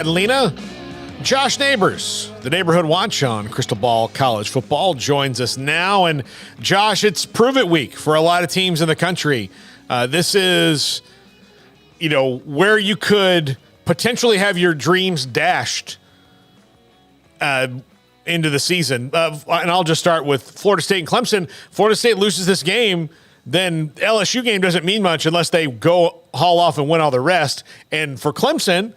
Catalina, Josh Neighbors, the Neighborhood Watch on Crystal Ball College Football, joins us now. And Josh, it's Prove It Week for a lot of teams in the country. This is, where you could potentially have your dreams dashed into the season. And I'll just start with Florida State and Clemson. Florida State loses this game, then LSU game doesn't mean much unless they go haul off and win all the rest. And for Clemson,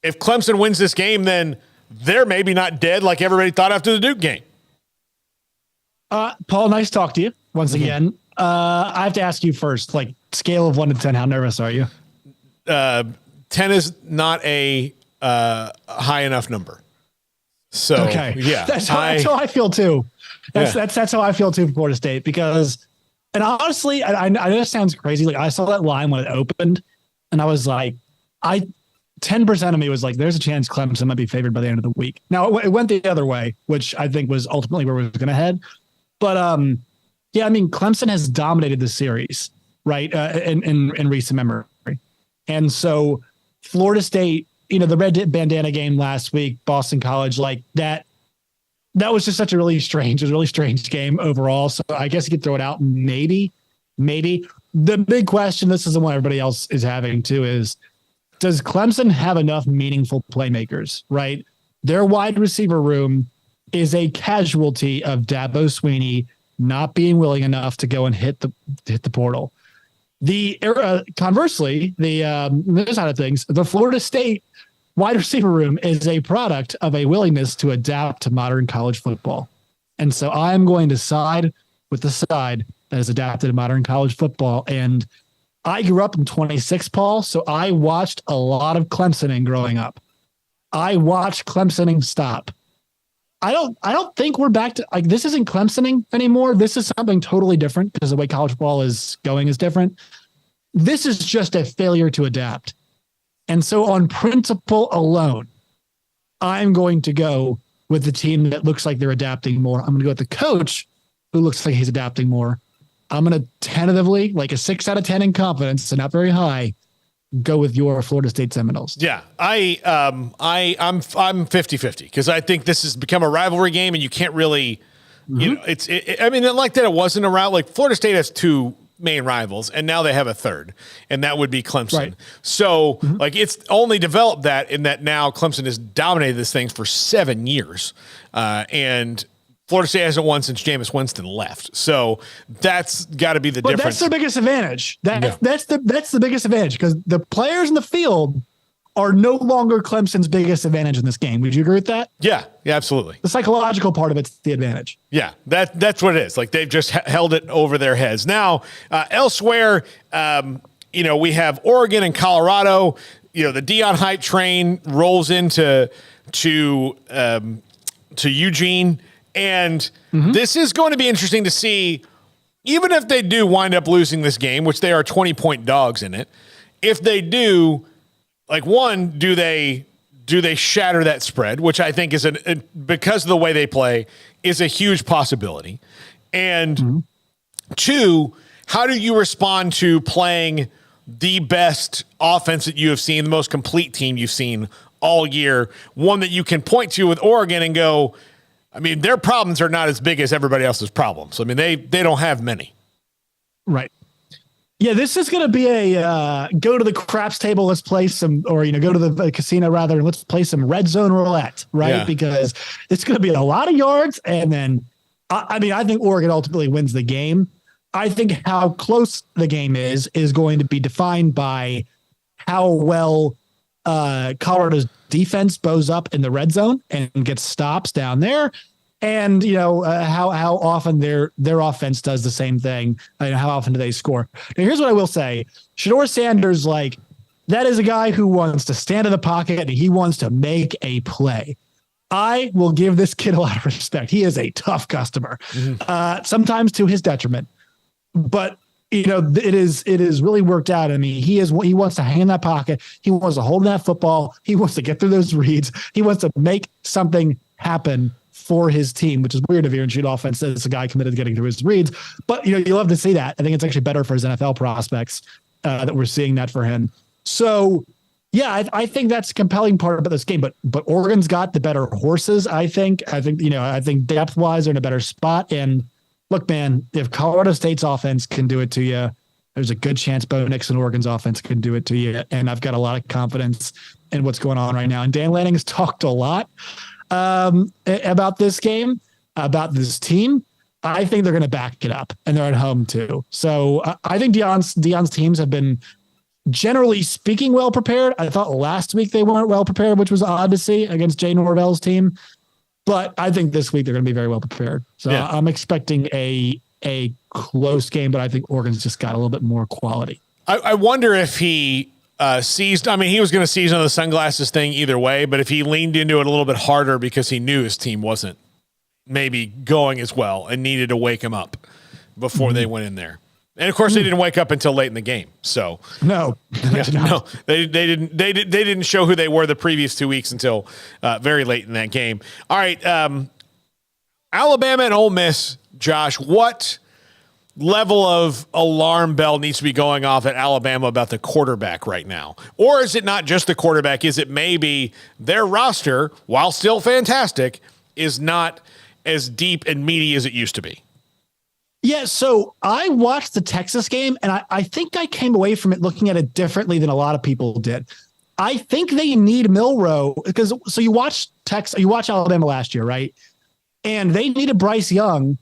if Clemson wins this game, then they're maybe not dead like everybody thought after the Duke game. Paul, nice to talk to you once again. I have to ask you first, scale of 1 to 10, how nervous are you? 10 is not a high enough number. So, okay. Yeah. That's how I feel too. That's how I feel too for Florida State because, and honestly, I know this sounds crazy. I saw that line when it opened and I was like, 10% of me was like, there's a chance Clemson might be favored by the end of the week. Now it went the other way, which I think was ultimately where we were going to head. But Clemson has dominated the series, right? In recent memory. And so Florida State, the red bandana game last week, Boston College, that was just such a really strange game overall. So I guess you could throw it out. Maybe the big question, this is the one everybody else is having too, is, does Clemson have enough meaningful playmakers, right? Their wide receiver room is a casualty of Dabo Swinney not being willing enough to go and hit the portal. Conversely, the other side of things, the Florida State wide receiver room is a product of a willingness to adapt to modern college football. And so I'm going to side with the side that is adapted to modern college football. And I grew up in 26, Paul, so I watched a lot of Clemsoning growing up. I watched Clemsoning stop. I don't think we're back to this isn't Clemsoning anymore. This is something totally different because the way college football is going is different. This is just a failure to adapt. And so on principle alone, I'm going to go with the team that looks like they're adapting more. I'm going to go with the coach who looks like he's adapting more. I'm going to tentatively, a 6 out of 10 in confidence, so not very high, go with your Florida State Seminoles. Yeah, I'm 50-50 because I think this has become a rivalry game, and you can't really, it wasn't a route. Florida State has two main rivals, and now they have a third, and that would be Clemson. Right. So, it's only developed that in that now Clemson has dominated this thing for 7 years, and Florida State hasn't won since Jameis Winston left. So that's got to be the difference. That's their biggest advantage. That's the biggest advantage because the players in the field are no longer Clemson's biggest advantage in this game. Would you agree with that? Yeah, absolutely. The psychological part of it's the advantage. Yeah, that's what it is. They've just held it over their heads. Now, elsewhere, we have Oregon and Colorado. The Deion hype train rolls into Eugene. And this is going to be interesting to see, even if they do wind up losing this game, which they are 20-point dogs in it. If they do, do they shatter that spread, which I think is because of the way they play is a huge possibility. And two, how do you respond to playing the best offense that you have seen, the most complete team you've seen all year, one that you can point to with Oregon and go, their problems are not as big as everybody else's problems. They don't have many. Right. Yeah, this is going to be a go to the craps table, let's play some, or, go to the casino rather, and let's play some red zone roulette, right? Yeah. Because it's going to be a lot of yards. And then, I think Oregon ultimately wins the game. I think how close the game is going to be defined by how well Colorado's defense bows up in the red zone and gets stops down there. And, how often their offense does the same thing. How often do they score? Now, here's what I will say. Shedeur Sanders, that is a guy who wants to stand in the pocket and he wants to make a play. I will give this kid a lot of respect. He is a tough customer, sometimes to his detriment. But it is really worked out. He wants to hang in that pocket. He wants to hold that football. He wants to get through those reads. He wants to make something happen for his team, which is weird if you're in shoot offense. It's a guy committed to getting through his reads. But you love to see that. I think it's actually better for his NFL prospects that we're seeing that for him. So Yeah, I think that's a compelling part about this game, but Oregon's got the better horses. I think depth wise they're in a better spot. And look, man, if Colorado State's offense can do it to you, there's a good chance Bo Nix and Oregon's offense can do it to you. And I've got a lot of confidence in what's going on right now. And Dan Lanning has talked a lot about this game, about this team. I think they're going to back it up, and they're at home too. So I think Deion's teams have been, generally speaking, well prepared. I thought last week they weren't well prepared, which was odd to see against Jay Norvell's team. But I think this week they're going to be very well prepared. So yeah. I'm expecting a close game, but I think Oregon's just got a little bit more quality. I wonder if he seized. I mean, he was going to seize on the sunglasses thing either way, but if he leaned into it a little bit harder because he knew his team wasn't maybe going as well and needed to wake him up before they went in there. And of course, they didn't wake up until late in the game. So no, they didn't show who they were the previous 2 weeks until very late in that game. All right, Alabama and Ole Miss, Josh. What level of alarm bell needs to be going off at Alabama about the quarterback right now? Or is it not just the quarterback? Is it maybe their roster, while still fantastic, is not as deep and meaty as it used to be? Yeah, so I watched the Texas game, and I think I came away from it looking at it differently than a lot of people did. I think they need Milroe because you watch Alabama last year, right? And they needed Bryce Young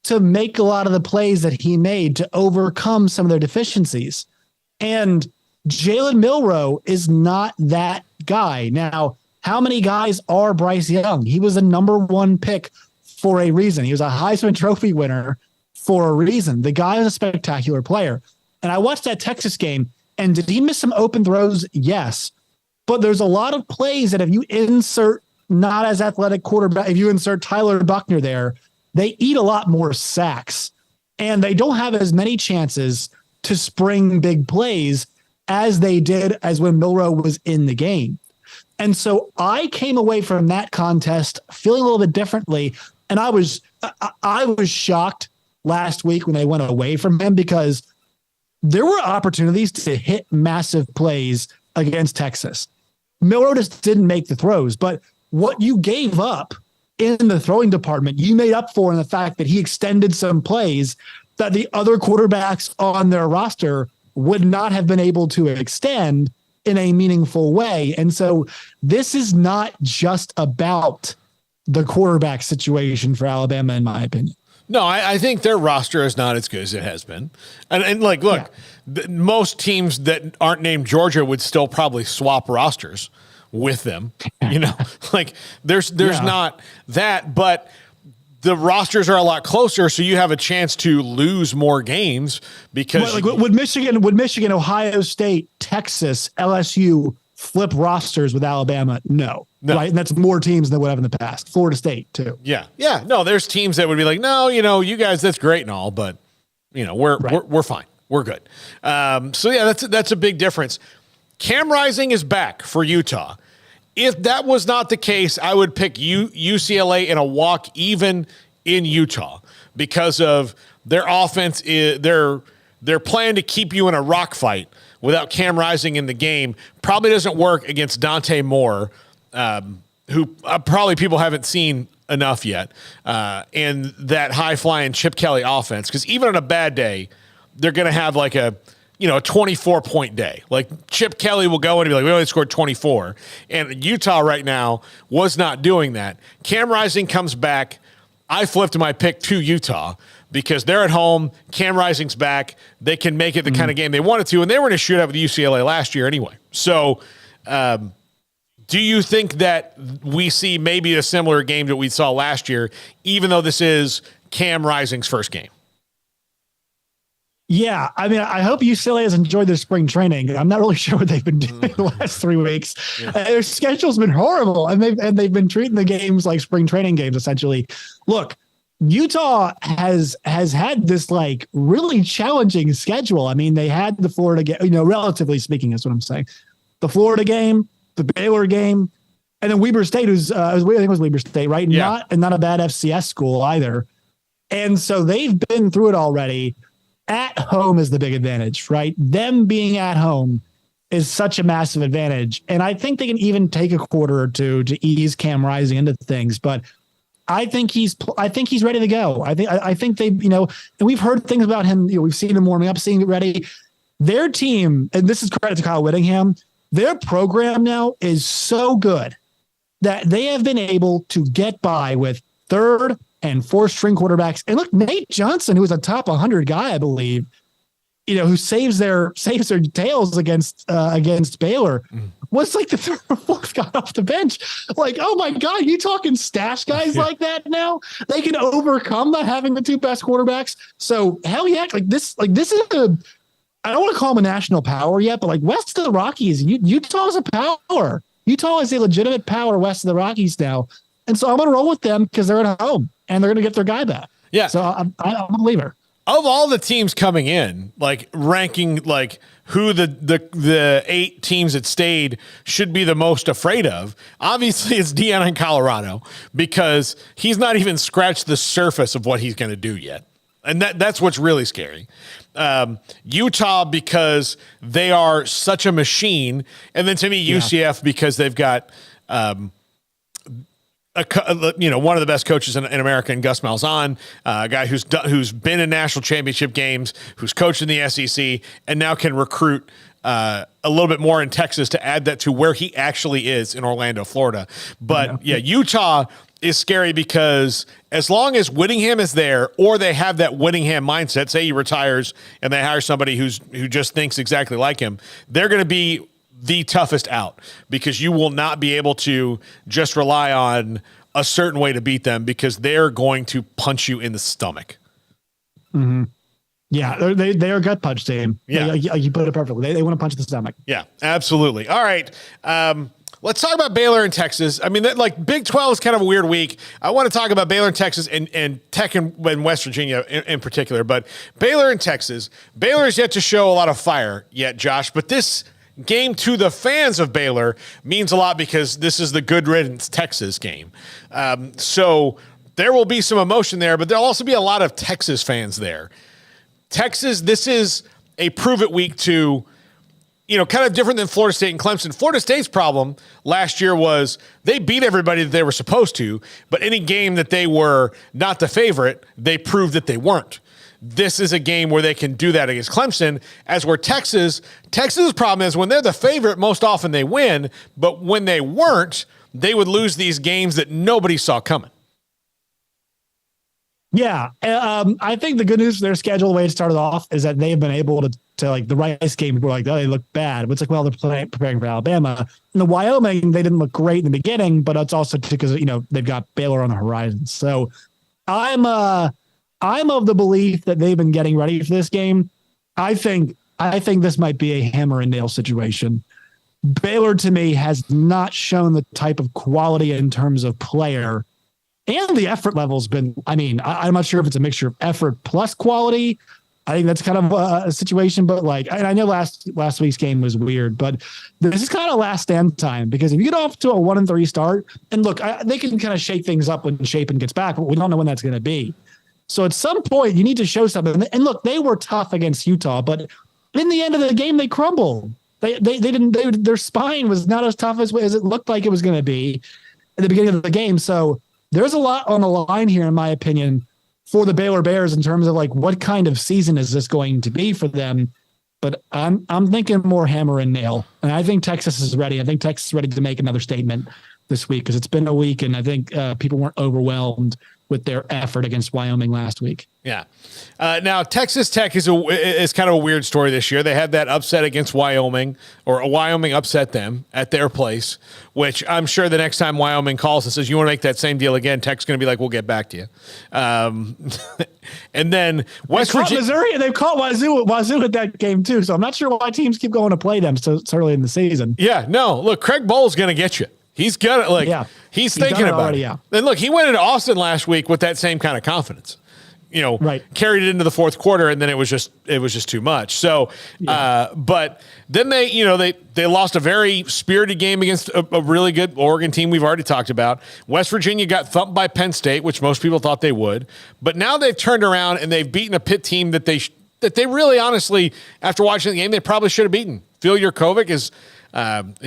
to make a lot of the plays that he made to overcome some of their deficiencies. And Jalen Milroe is not that guy. Now, how many guys are Bryce Young? He was a number one pick for a reason. He was a Heisman Trophy winner for a reason. The guy is a spectacular player. And I watched that Texas game, and did he miss some open throws? Yes. But there's a lot of plays that if you insert not as athletic quarterback, if you insert Tyler Buckner there, they eat a lot more sacks. And they don't have as many chances to spring big plays as they did as when Milroe was in the game. And so I came away from that contest feeling a little bit differently. And I was shocked last week when they went away from him because there were opportunities to hit massive plays against Texas. Milroe just didn't make the throws, but what you gave up in the throwing department, you made up for in the fact that he extended some plays that the other quarterbacks on their roster would not have been able to extend in a meaningful way. And so this is not just about the quarterback situation for Alabama, in my opinion. No, I think their roster is not as good as it has been. And like, look, most teams that aren't named Georgia would still probably swap rosters with them. You know, like there's not that, but the rosters are a lot closer, so you have a chance to lose more games because would Michigan, Ohio State, Texas, LSU flip rosters with Alabama? No. Right. And that's more teams than would have in the past. Florida State too. Yeah. Yeah. No, there's teams that would be like, no, you guys, that's great and all, but we're fine. We're good. So yeah, that's a big difference. Cam Rising is back for Utah. If that was not the case, I would pick UCLA in a walk even in Utah because of their offense. Their plan to keep you in a rock fight without Cam Rising in the game probably doesn't work against Dante Moore, who probably people haven't seen enough yet, and that high-flying Chip Kelly offense. Because even on a bad day, they're going to have like a 24-point day. Like Chip Kelly will go in and be like, we only scored 24. And Utah right now was not doing that. Cam Rising comes back. I flipped my pick to Utah because they're at home. Cam Rising's back. They can make it the kind of game they wanted to. And they were in a shootout with UCLA last year anyway. So do you think that we see maybe a similar game that we saw last year, even though this is Cam Rising's first game? Yeah, I mean, I hope UCLA has enjoyed their spring training. I'm not really sure what they've been doing the last 3 weeks. Yeah. Their schedule's been horrible, and they've been treating the games like spring training games, essentially. Look, Utah has had this like really challenging schedule. I mean, they had the Florida game, relatively speaking, is what I'm saying. The Florida game, the Baylor game, and then Weber State, I think it was Weber State, right? Yeah. Not a bad FCS school either. And so they've been through it already. At home is the big advantage, right? Them being at home is such a massive advantage. And I think they can even take a quarter or two to ease Cam Rising into things. But I think he's ready to go. I think they, and we've heard things about him. We've seen him warming up, seeing it ready. Their team, and this is credit to Kyle Whittingham, their program now is so good that they have been able to get by with third and fourth string quarterbacks. And look, Nate Johnson, who was a top 100 guy, I believe, who saves their tails against Baylor, was like the third or fourth guy off the bench. Like, oh my God, you talking stash guys like that now? They can overcome not having the two best quarterbacks. So hell yeah, this is I don't want to call them a national power yet, but like west of the Rockies, Utah is a power. Utah is a legitimate power west of the Rockies now. And so I'm going to roll with them because they're at home and they're going to get their guy back. Yeah. So I'm a believer. Of all the teams coming in, like ranking, like who the 8 teams that stayed should be the most afraid of, obviously it's Deion in Colorado because he's not even scratched the surface of what he's going to do yet. And that's what's really scary. Utah, because they are such a machine. And then to me, UCF, because they've got, one of the best coaches in America, and Gus Malzahn, a guy who's been in national championship games, who's coached in the SEC, and now can recruit a little bit more in Texas to add that to where he actually is in Orlando, Florida. But Utah is scary because as long as Whittingham is there, or they have that Whittingham mindset, say he retires and they hire somebody who just thinks exactly like him, they're going to be the toughest out because you will not be able to just rely on a certain way to beat them because they're going to punch you in the stomach. Mm-hmm. Yeah, they are a gut punch team. Yeah, you put it perfectly. They want to punch the stomach. Yeah, absolutely. All right. Let's talk about Baylor and Texas. I mean, Big 12 is kind of a weird week. I want to talk about Baylor and Texas and Tech and West Virginia in particular. But Baylor and Texas, Baylor is yet to show a lot of fire yet, Josh. But this game to the fans of Baylor means a lot because this is the good riddance Texas game. So there will be some emotion there, but there'll also be a lot of Texas fans there. Texas, this is a prove it week to, kind of different than Florida State and Clemson. Florida State's problem last year was they beat everybody that they were supposed to, but any game that they were not the favorite, they proved that they weren't. This is a game where they can do that against Clemson, as where Texas' problem is when they're the favorite, most often they win, but when they weren't, they would lose these games that nobody saw coming. Yeah, I think the good news for their schedule, the way it started off, is that they've been able to like the Rice game, people were like, oh, they look bad. But it's like, well, they're preparing for Alabama. And the Wyoming, they didn't look great in the beginning, but it's also because, they've got Baylor on the horizon. So I'm of the belief that they've been getting ready for this game. I think this might be a hammer and nail situation. Baylor, to me, has not shown the type of quality in terms of player. And the effort level's been, I'm not sure if it's a mixture of effort plus quality. I think that's kind of a situation, but I know last week's game was weird, but this is kind of last stand time because if you get off to a 1-3 start, and look, they can kind of shake things up when Shapen gets back, but we don't know when that's going to be. So at some point you need to show something. And look, they were tough against Utah, but in the end of the game, they crumbled. Their spine was not as tough as it looked like it was going to be at the beginning of the game. So there's a lot on the line here, in my opinion, for the Baylor Bears in terms of what kind of season is this going to be for them. But I'm thinking more hammer and nail. And I think Texas is ready. I think Texas is ready to make another statement this week because it's been a week, and I think people weren't overwhelmed with their effort against Wyoming last week. Yeah. Now, Texas Tech is kind of a weird story this year. They had that upset against Wyoming, or Wyoming upset them at their place, which I'm sure the next time Wyoming calls and says, you want to make that same deal again, Tech's going to be like, we'll get back to you. And then West Virginia. Missouri, they've caught Wazoo at that game too, so I'm not sure why teams keep going to play them so early in the season. Yeah, no, look, Craig Bohl's going to get you. He's got it. He's thinking about already, it. Yeah. And look, he went into Austin last week with that same kind of confidence. Carried it into the fourth quarter, and then it was just too much. So, but then they lost a very spirited game against a really good Oregon team we've already talked about. West Virginia got thumped by Penn State, which most people thought they would, but now they've turned around and they've beaten a Pitt team that they really, honestly, after watching the game, they probably should have beaten. Phil Jurkovec is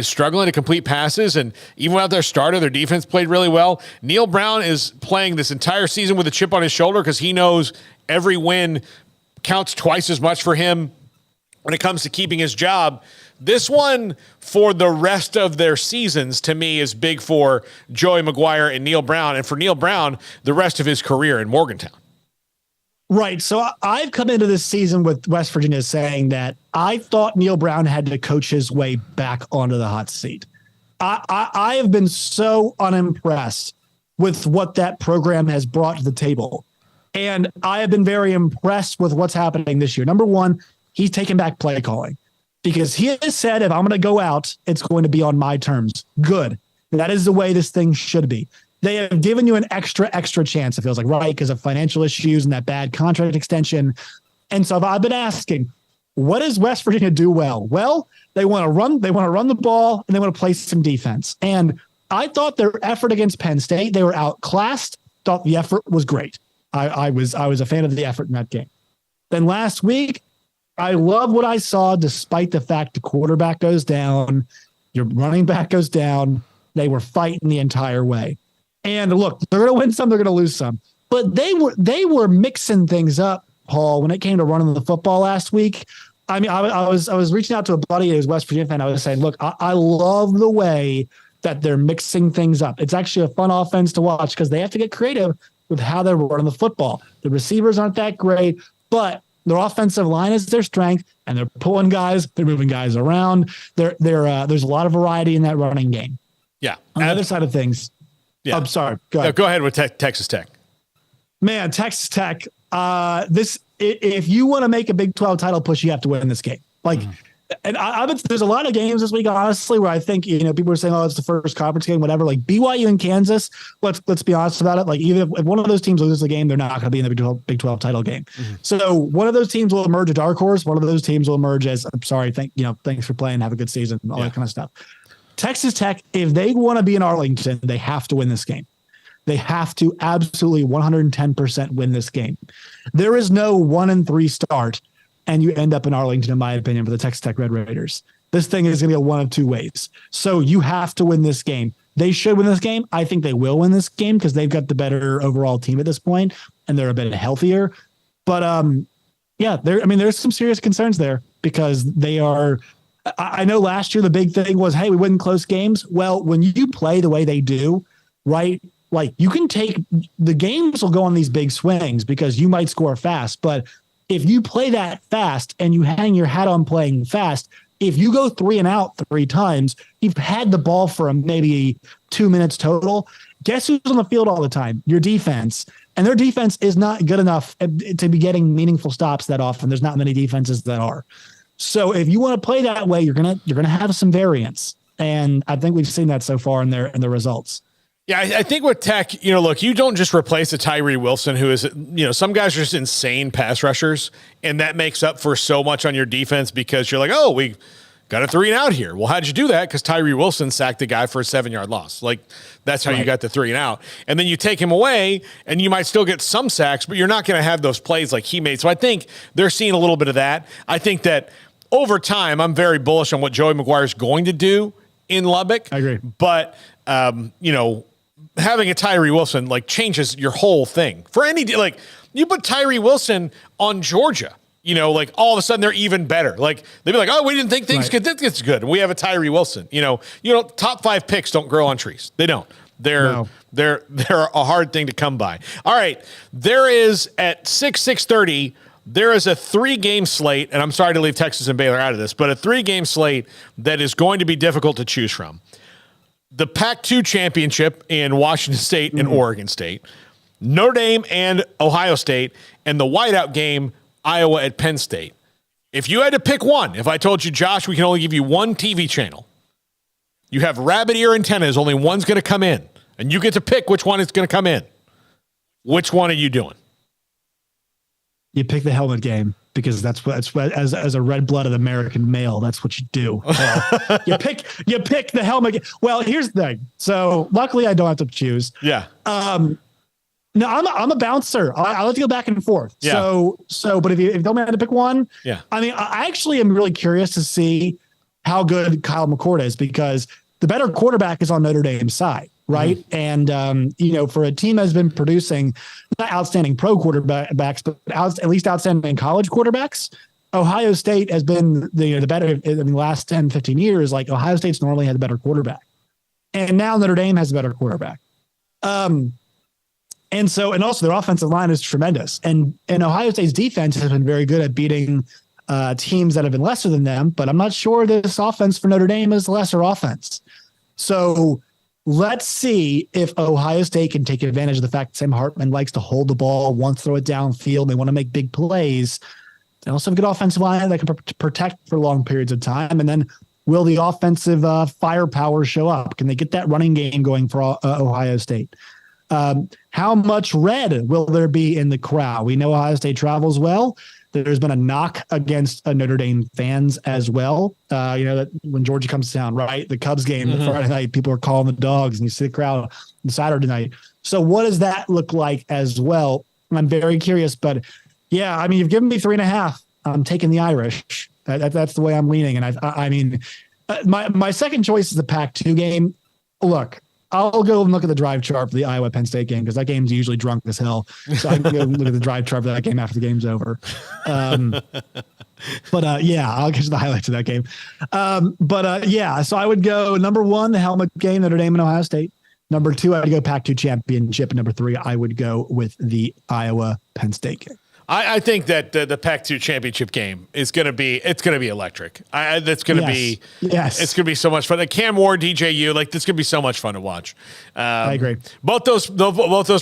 struggling to complete passes, and even without their starter, their defense played really well. Neil Brown is playing this entire season with a chip on his shoulder because he knows every win counts twice as much for him when it comes to keeping his job. This one for the rest of their seasons, to me, is big for Joey McGuire and Neil Brown, and for Neil Brown, the rest of his career in Morgantown. Right. So I've come into this season with West Virginia saying that I thought Neil Brown had to coach his way back onto the hot seat. I have been so unimpressed with what that program has brought to the table. And I have been very impressed with what's happening this year. Number one, he's taken back play calling because he has said, if I'm going to go out, it's going to be on my terms. Good. That is the way this thing should be. They have given you an extra chance, it feels like, right? Because of financial issues and that bad contract extension. And so I've been asking, what does West Virginia do well? Well, they want to run the ball and they want to play some defense. And I thought their effort against Penn State, they were outclassed, thought the effort was great. I was a fan of the effort in that game. Then last week, I love what I saw, despite the fact the quarterback goes down, your running back goes down. They were fighting the entire way. And look, they're going to win some, they're going to lose some. But they were mixing things up, Paul, when it came to running the football last week. I mean, I was reaching out to a buddy who's a West Virginia fan. I was saying, look, I love the way that they're mixing things up. It's actually a fun offense to watch because they have to get creative with how they're running the football. The receivers aren't that great, but their offensive line is their strength, and they're pulling guys, they're moving guys around. There's a lot of variety in that running game. Yeah. On the other side of things, yeah. I'm sorry. Go ahead. Go ahead with Texas Tech. Man, Texas Tech. If you want to make a Big 12 title push, you have to win this game. And there's a lot of games this week, honestly, where I think people are saying, "Oh, it's the first conference game, whatever." Like BYU and Kansas. Let's be honest about it. Like even if one of those teams loses the game, they're not going to be in the Big 12 title game. Mm-hmm. So one of those teams will emerge a dark horse. One of those teams will emerge as, "I'm sorry, thanks for playing, have a good season," all that kind of stuff. Texas Tech, if they want to be in Arlington, they have to win this game. They have to absolutely 110% win this game. There is no 1-3 start and you end up in Arlington, in my opinion, for the Texas Tech Red Raiders. This thing is going to go one of two ways. So you have to win this game. They should win this game. I think they will win this game because they've got the better overall team at this point and they're a bit healthier. But there's some serious concerns there because they are. I know last year the big thing was, hey, we win close games. Well, when you play the way they do, right? Like you can take the games will go on these big swings because you might score fast. But if you play that fast and you hang your hat on playing fast, if you go 3 and out 3 times, you've had the ball for maybe 2 minutes total. Guess who's on the field all the time? Your defense. And their defense is not good enough to be getting meaningful stops that often. There's not many defenses that are. So if you want to play that way, you're gonna have some variance, and I think we've seen that so far in their results. Yeah, I think with Tech, look, you don't just replace a Tyree Wilson, who is, some guys are just insane pass rushers, and that makes up for so much on your defense because you're like, oh, we got a 3 and out here. Well, how'd you do that? Because Tyree Wilson sacked the guy for a 7-yard loss. Like that's how you got the 3 and out, and then you take him away, and you might still get some sacks, but you're not going to have those plays like he made. So I think they're seeing a little bit of that. I think that over time, I'm very bullish on what Joey McGuire is going to do in Lubbock. I agree. But, having a Tyree Wilson changes your whole thing. For any, you put Tyree Wilson on Georgia, all of a sudden they're even better. They'd be like, oh, we didn't think things could get good. And we have a Tyree Wilson. Top 5 picks don't grow on trees. They don't. They're a hard thing to come by. All right. There is at 6:30. There is a 3-game slate, and I'm sorry to leave Texas and Baylor out of this, but a 3-game slate that is going to be difficult to choose from. The Pac-2 championship in Washington State and Oregon State, Notre Dame and Ohio State, and the whiteout game, Iowa at Penn State. If you had to pick one, if I told you, Josh, we can only give you one TV channel, you have rabbit ear antennas, only one's going to come in, and you get to pick which one is going to come in. Which one are you doing? You pick the helmet game because that's what as a red-blooded American male, that's what you do. You pick the helmet. Well, here's the thing. So luckily I don't have to choose. Yeah. No, I'm a bouncer. I like to go back and forth. Yeah. So, but if you don't have to pick one, yeah. I mean, I actually am really curious to see how good Kyle McCord is, because the better quarterback is on Notre Dame's side, right? And, for a team that's been producing not outstanding pro quarterbacks, but at least outstanding college quarterbacks, Ohio State has been the better in the last 10, 15 years. Like, Ohio State's normally had a better quarterback. And now Notre Dame has a better quarterback. And also their offensive line is tremendous. And Ohio State's defense has been very good at beating teams that have been lesser than them, but I'm not sure this offense for Notre Dame is lesser offense. So let's see if Ohio State can take advantage of the fact that Sam Hartman likes to hold the ball, wants to throw it downfield. They want to make big plays. They also have a good offensive line that can protect for long periods of time. And then will the offensive firepower show up? Can they get that running game going for Ohio State? How much red will there be in the crowd? We know Ohio State travels well. There's been a knock against Notre Dame fans as well. That when Georgia comes to town, right? The Cubs game Friday night, people are calling the dogs, and you see the crowd on Saturday night. So what does that look like as well? I'm very curious, but yeah, I mean, you've given me 3.5. I'm taking the Irish. That's the way I'm leaning. And my second choice is the Pac-2 game. Look, I'll go and look at the drive chart for the Iowa Penn State game, because that game's usually drunk as hell. So I can go look at the drive chart for that game after the game's over. I'll get to the highlights of that game. So I would go number 1, the helmet game, Notre Dame and Ohio State. Number 2, I would go Pac-2 championship. And number 3, I would go with the Iowa Penn State game. I think that the Pac-2 championship game is going to be electric. It's going to be so much fun. The Cam Ward, DJU, like, this could be so much fun to watch. I agree. Both those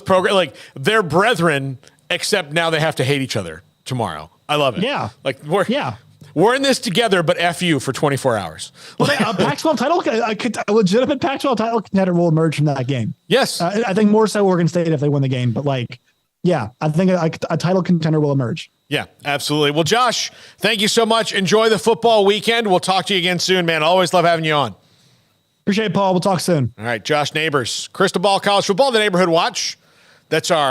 programs, like, they're brethren, except now they have to hate each other tomorrow. I love it. Yeah. Like, we're in this together, but F you for 24 hours. Well, a Pac-12 title, a legitimate Pac-12 title contender will emerge from that game. Yes. I think more so Oregon State if they win the game, but I think a title contender will emerge. Yeah, absolutely. Well, Josh, thank you so much. Enjoy the football weekend. We'll talk to you again soon, man. Always love having you on. Appreciate it, Paul. We'll talk soon. All right, Josh Neighbors, Crystal Ball College Football, the Neighborhood Watch. That's our